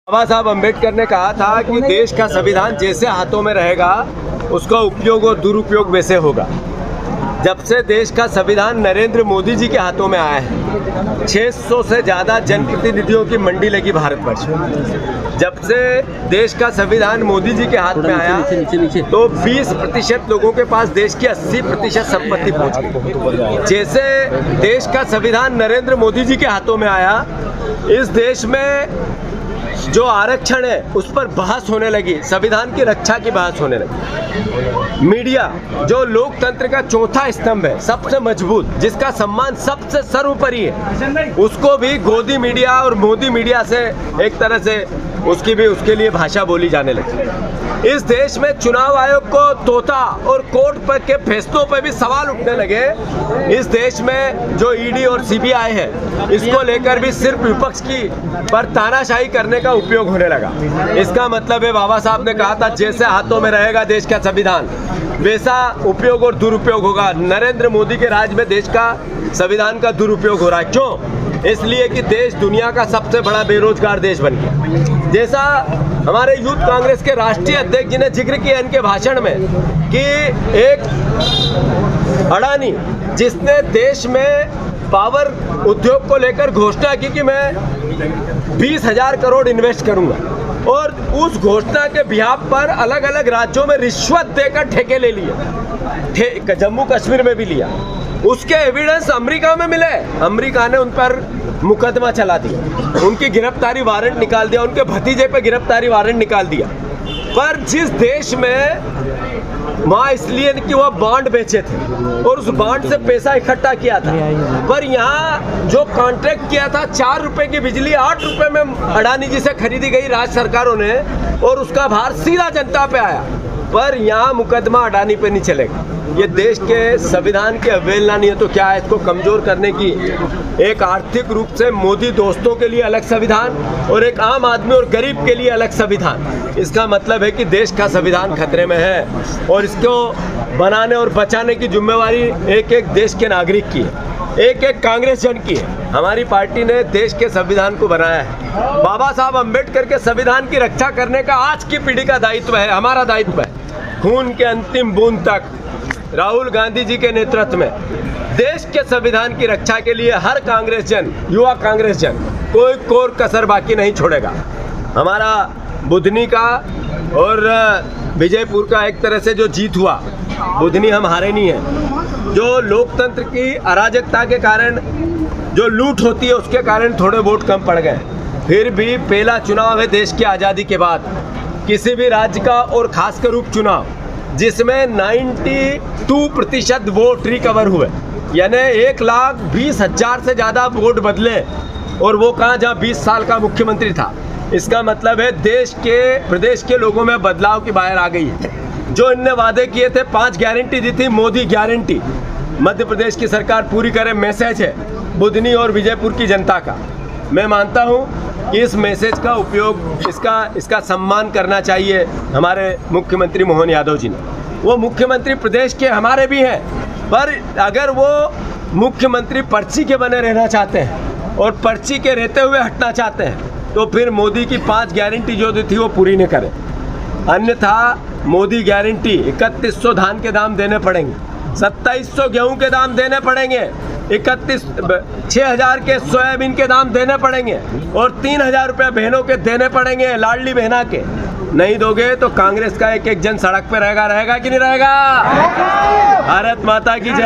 बाबा साहब अम्बेडकर ने कहा था कि देश का संविधान जैसे हाथों में रहेगा उसका उपयोग और दुरुपयोग वैसे होगा। जब से देश का संविधान नरेंद्र मोदी जी के हाथों में आया है, 600 से ज़्यादा जनप्रतिनिधियों की मंडी लगी भारतवर्ष में। जब से देश का संविधान मोदी जी के हाथ में आया तो 20% लोगों के पास देश की 80% संपत्ति पहुंच गई। जैसे देश का संविधान नरेंद्र मोदी जी के हाथों में आया, इस देश में जो आरक्षण है उस पर बहस होने लगी, संविधान की रक्षा की बहस होने लगी। मीडिया जो लोकतंत्र का चौथा स्तंभ है, सबसे मजबूत, जिसका सम्मान सबसे सर्वोपरि है, उसको भी गोदी मीडिया और मोदी मीडिया से एक तरह से उसके लिए भाषा बोली जाने लगी। इस देश में चुनाव आयोग को तोता और कोर्ट पर के फैसलों पर भी सवाल उठने लगे। इस देश में जो ईडी और सीबीआई है, इसको लेकर भी सिर्फ विपक्ष की पर तानाशाही करने का उपयोग होने लगा। इसका मतलब है बाबा साहब ने कहा था जैसे हाथों में रहेगा देश का संविधान वैसा उपयोग और दुरुपयोग होगा। नरेंद्र मोदी के राज में देश का संविधान का दुरुपयोग हो रहा है। क्यों? इसलिए कि देश दुनिया का सबसे बड़ा बेरोजगार देश बन गया। जैसा हमारे यूथ कांग्रेस के राष्ट्रीय अध्यक्ष जी ने जिक्र किया इनके भाषण में कि एक अडानी जिसने देश में पावर उद्योग को लेकर घोषणा की कि मैं 20,000 करोड़ इन्वेस्ट करूंगा, और उस घोषणा के बिहाफ पर अलग अलग राज्यों में रिश्वत देकर ठेके ले लिए, जम्मू कश्मीर में भी लिया। उसके एविडेंस अमेरिका में मिले, अमेरिका ने उन पर मुकदमा चला दिया, उनकी गिरफ्तारी वारंट निकाल दिया, उनके भतीजे पे गिरफ्तारी वारंट निकाल दिया। पर जिस देश में वहाँ इसलिए कि वह बॉन्ड बेचे थे और उस बॉन्ड से पैसा इकट्ठा किया था, पर यहाँ जो कॉन्ट्रैक्ट किया था 4 रुपए की बिजली 8 रुपए में अडानी जी से खरीदी गई राज्य सरकारों ने, और उसका भार सीधा जनता पे आया। पर यहाँ मुकदमा अडानी पे नहीं चलेगा। ये देश के संविधान की अवहेलना नहीं है तो क्या है? इसको कमजोर करने की एक आर्थिक रूप से मोदी दोस्तों के लिए अलग संविधान और एक आम आदमी और गरीब के लिए अलग संविधान। इसका मतलब है कि देश का संविधान खतरे में है और इसको बनाने और बचाने की जिम्मेवारी एक एक देश के नागरिक की है, एक एक कांग्रेस जन की है। हमारी पार्टी ने देश के संविधान को बनाया है। बाबा साहब अम्बेडकर के संविधान की रक्षा करने का आज की पीढ़ी का दायित्व है, हमारा दायित्व है। खून के अंतिम बूंद तक राहुल गांधी जी के नेतृत्व में देश के संविधान की रक्षा के लिए हर कांग्रेस जन, युवा कांग्रेस जन कोई कोर कसर बाकी नहीं छोड़ेगा। हमारा बुधनी का और विजयपुर का एक तरह से जो जीत हुआ, बुधनी हम हारे नहीं हैं। जो लोकतंत्र की अराजकता के कारण जो लूट होती है उसके कारण थोड़े वोट कम पड़ गए, फिर भी पहला चुनाव है देश की आज़ादी के बाद किसी भी राज्य का, और खासकर उपचुनाव जिसमें 92% वोट रिकवर हुए, यानी 1,20,000 से ज़्यादा वोट बदले, और वो कहाँ जहाँ 20 साल का मुख्यमंत्री था। इसका मतलब है प्रदेश के लोगों में बदलाव की बाहर आ गई है। जो इनने वादे किए थे, 5 गारंटी दी थी, मोदी गारंटी मध्य प्रदेश की सरकार पूरी करे, मैसेज है बुधनी और विजयपुर की जनता का। मैं मानता हूँ कि इस मैसेज का उपयोग, इसका सम्मान करना चाहिए हमारे मुख्यमंत्री मोहन यादव जी ने। वो मुख्यमंत्री प्रदेश के हमारे भी हैं, पर अगर वो मुख्यमंत्री पर्ची के बने रहना चाहते हैं और पर्ची के रहते हुए हटना चाहते हैं तो फिर मोदी की 5 गारंटी जो दी थी वो पूरी नहीं करें। अन्यथा मोदी गारंटी 3100 धान के दाम देने पड़ेंगे, 2700 गेहूं के दाम देने पड़ेंगे, 6,000 के सोयाबीन के दाम देने पड़ेंगे, और 3,000 रुपये बहनों के देने पड़ेंगे, लाडली बहना के। नहीं दोगे तो कांग्रेस का एक एक जन सड़क पे रहेगा कि नहीं रहेगा? भारत माता की जय।